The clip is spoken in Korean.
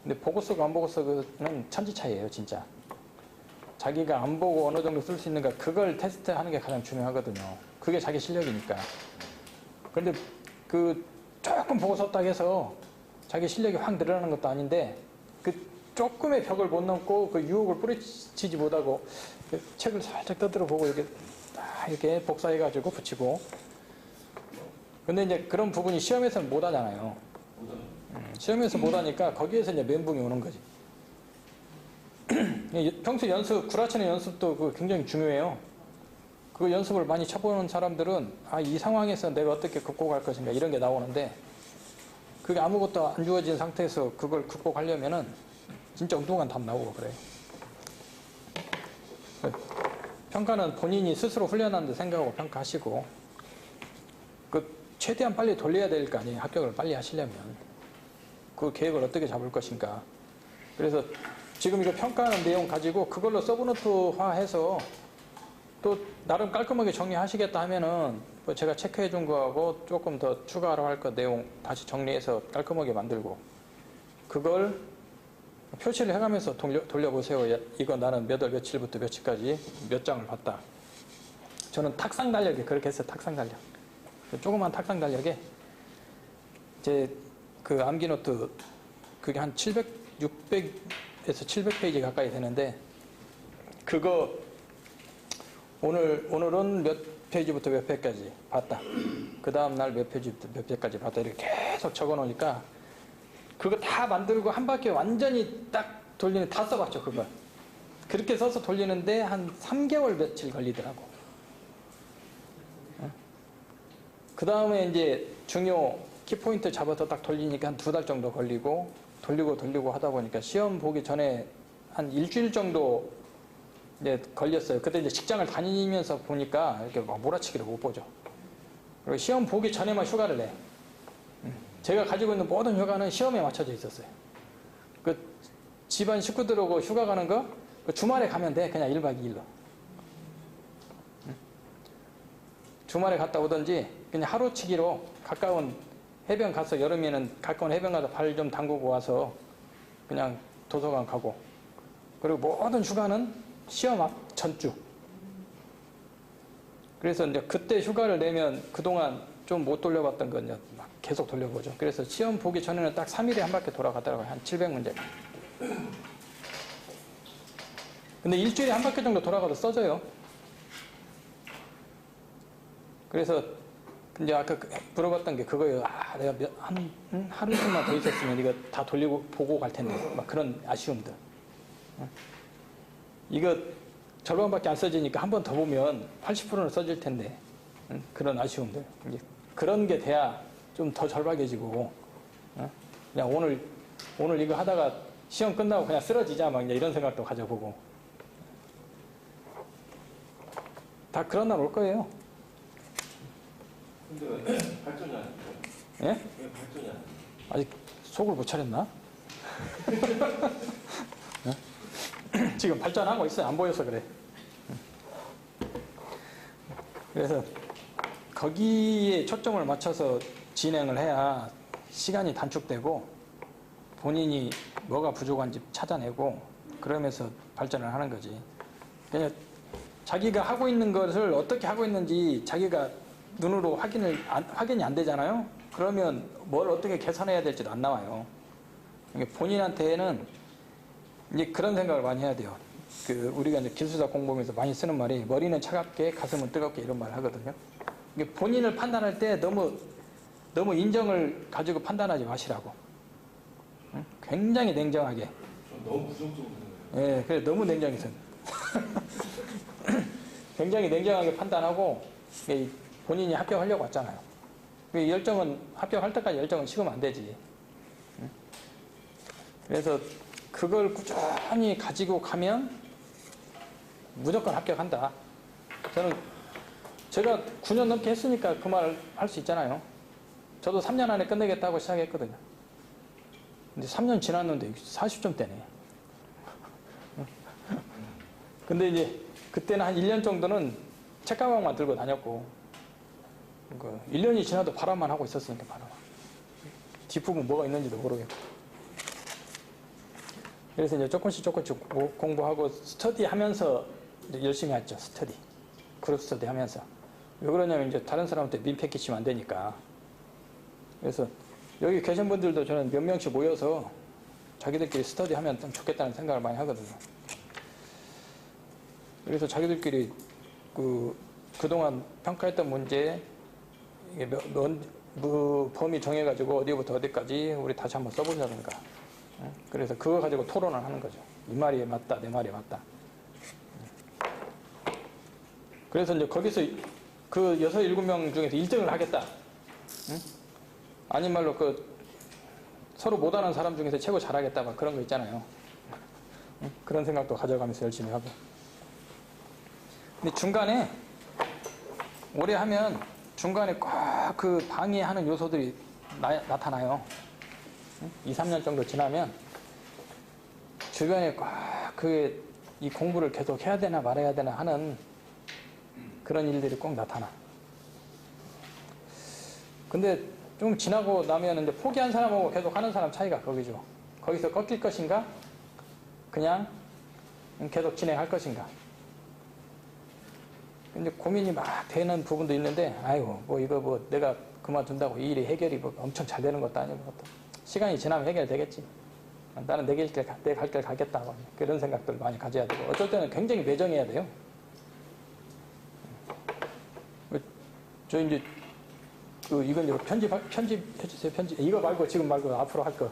근데 보고 쓰고 안 보고 쓰고는 천지 차이예요, 진짜. 자기가 안 보고 어느 정도 쓸 수 있는가, 그걸 테스트하는 게 가장 중요하거든요. 그게 자기 실력이니까. 근데 조금 보고 썼다고 해서 자기 실력이 확 늘어나는 것도 아닌데, 그 조금의 벽을 못 넘고 그 유혹을 뿌리치지 못하고 그 책을 살짝 떠들어 보고 이렇게 복사해가지고 붙이고. 근데 이제 그런 부분이 시험에서는 못 하잖아요. 시험에서 못 하니까 거기에서 이제 멘붕이 오는 거지. 평소 연습, 구라치는 연습도 그 굉장히 중요해요. 그 연습을 많이 쳐보는 사람들은 이 상황에서 내가 어떻게 극복할 것인가 이런 게 나오는데, 그게 아무것도 안 주어진 상태에서 그걸 극복하려면은 진짜 엉뚱한 답 나오고 그래요. 평가는 본인이 스스로 훈련한다 생각하고 평가하시고, 최대한 빨리 돌려야 될 거 아니에요. 합격을 빨리 하시려면. 그 계획을 어떻게 잡을 것인가. 그래서 지금 이거 평가하는 내용 가지고 그걸로 서브노트화해서 또 나름 깔끔하게 정리하시겠다 하면은 뭐 제가 체크해 준 거하고 조금 더 추가로 할 거 내용 다시 정리해서 깔끔하게 만들고, 그걸 표시를 해가면서 돌려보세요. 이거 나는 몇 월 며칠부터 며칠까지 몇 장을 봤다. 저는 탁상 달력에 그렇게 했어요. 탁상 달력. 조그만 탁상 달력에 제 그 암기노트 그게 한 600에서 700페이지 가까이 되는데, 그거 오늘은 몇 페이지부터 몇 페이지까지 봤다. 그 다음날 몇 페이지부터 몇 페이지까지 봤다. 이렇게 계속 적어 놓으니까 그거 다 만들고 한 바퀴 완전히 딱 돌리는, 다 써봤죠, 그걸. 그렇게 써서 돌리는데 한 3개월 며칠 걸리더라고. 그 다음에 이제 중요 키포인트 잡아서 딱 돌리니까 한 2달 정도 걸리고, 돌리고 하다 보니까 시험 보기 전에 한 일주일 정도 이제 걸렸어요. 그때 이제 직장을 다니면서 보니까 이렇게 막 몰아치기를 못 보죠. 그리고 시험 보기 전에만 휴가를 내. 제가 가지고 있는 모든 휴가는 시험에 맞춰져 있었어요. 그 집안 식구들하고 휴가 가는 거, 그 주말에 가면 돼. 그냥 1박 2일로. 주말에 갔다 오든지 그냥 하루치기로 가까운 해변 가서, 여름에는 가까운 해변 가서 발 좀 담그고 와서 그냥 도서관 가고, 그리고 모든 휴가는 시험 앞 전주. 그래서 이제 그때 휴가를 내면 그동안 좀 못 돌려봤던 건 이제 막 계속 돌려보죠. 그래서 시험 보기 전에는 딱 3일에 한 바퀴 돌아가더라고요. 한 700문제. 근데 일주일에 한 바퀴 정도 돌아가도 써져요. 그래서 이제 아까 물어봤던 게 그거예요. 내가 하루 이틀만 더 있었으면 이거 다 돌리고 보고 갈 텐데. 막 그런 아쉬움들. 이거 절반밖에 안 써지니까 한 번 더 보면 80%는 써질 텐데. 그런 아쉬움들. 이제 그런 게 돼야 좀 더 절박해지고, 그냥 오늘 이거 하다가 시험 끝나고 그냥 쓰러지자, 막 이런 생각도 가져보고. 다 그런 날 올 거예요. 근데 왜 발전이 안 돼요? 예? 왜 발전이 안 돼요? 아직 속을 못 차렸나? 지금 발전하고 있어요. 안 보여서 그래. 그래서 거기에 초점을 맞춰서 진행을 해야 시간이 단축되고 본인이 뭐가 부족한지 찾아내고 그러면서 발전을 하는 거지. 그냥 자기가 하고 있는 것을 어떻게 하고 있는지 자기가 눈으로 확인이 안 되잖아요. 그러면 뭘 어떻게 개선해야 될지도 안 나와요. 본인한테는 이제 그런 생각을 많이 해야 돼요. 우리가 이제 기술사 공부하면서 많이 쓰는 말이 머리는 차갑게 가슴은 뜨겁게, 이런 말 하거든요. 본인을 판단할 때 너무 인정을 가지고 판단하지 마시라고. 굉장히 냉정하게. 너무 부정적으로 되는 거예요. 예, 그래 너무 냉정해서. 굉장히 냉정하게 판단하고 본인이 합격하려고 왔잖아요. 열정은 합격할 때까지 열정은 식으면 안 되지. 그래서 그걸 꾸준히 가지고 가면 무조건 합격한다. 제가 9년 넘게 했으니까 그 말 할 수 있잖아요. 저도 3년 안에 끝내겠다고 시작했거든요. 근데 3년 지났는데 40점대네. 근데 이제 그때는 한 1년 정도는 책가방만 들고 다녔고, 1년이 지나도 바람만 하고 있었으니까, 바람. 뒷부분 뭐가 있는지도 모르겠고. 그래서 이제 조금씩 공부하고 스터디 하면서 열심히 했죠. 스터디. 그룹 스터디 하면서. 왜 그러냐면 이제 다른 사람한테 민폐 끼치면 안 되니까. 그래서 여기 계신 분들도 저는 몇 명씩 모여서 자기들끼리 스터디 하면 좀 좋겠다는 생각을 많이 하거든요. 그래서 자기들끼리 그동안 평가했던 문제, 이게 범위 정해가지고 어디부터 어디까지 우리 다시 한번 써보자든가. 그래서 그거 가지고 토론을 하는 거죠. 이 말이 맞다, 내 말이 맞다. 그래서 이제 거기서 그 6, 7명 중에서 1등을 하겠다. 아닌 말로 서로 못하는 사람 중에서 최고 잘하겠다. 막 그런 거 있잖아요. 그런 생각도 가져가면서 열심히 하고. 근데 중간에 오래 하면 중간에 꼭 그 방해하는 요소들이 나타나요. 2, 3년 정도 지나면 주변에 꼭 이 공부를 계속 해야 되나 말아야 되나 하는 그런 일들이 꼭 나타나. 근데 좀 지나고 나면 이제 포기한 사람하고 계속 하는 사람 차이가 거기죠. 거기서 꺾일 것인가? 그냥 계속 진행할 것인가? 근데 고민이 막 되는 부분도 있는데, 아이고, 이거 내가 그만둔다고 이 일이 해결이 엄청 잘 되는 것도 아니고, 시간이 지나면 해결되겠지. 나는 내 갈 길 가겠다. 그런 생각들 많이 가져야 되고, 어쩔 때는 굉장히 매정해야 돼요. 저 이제, 이건 편집해주세요. 이거 말고, 지금 말고 앞으로 할 거.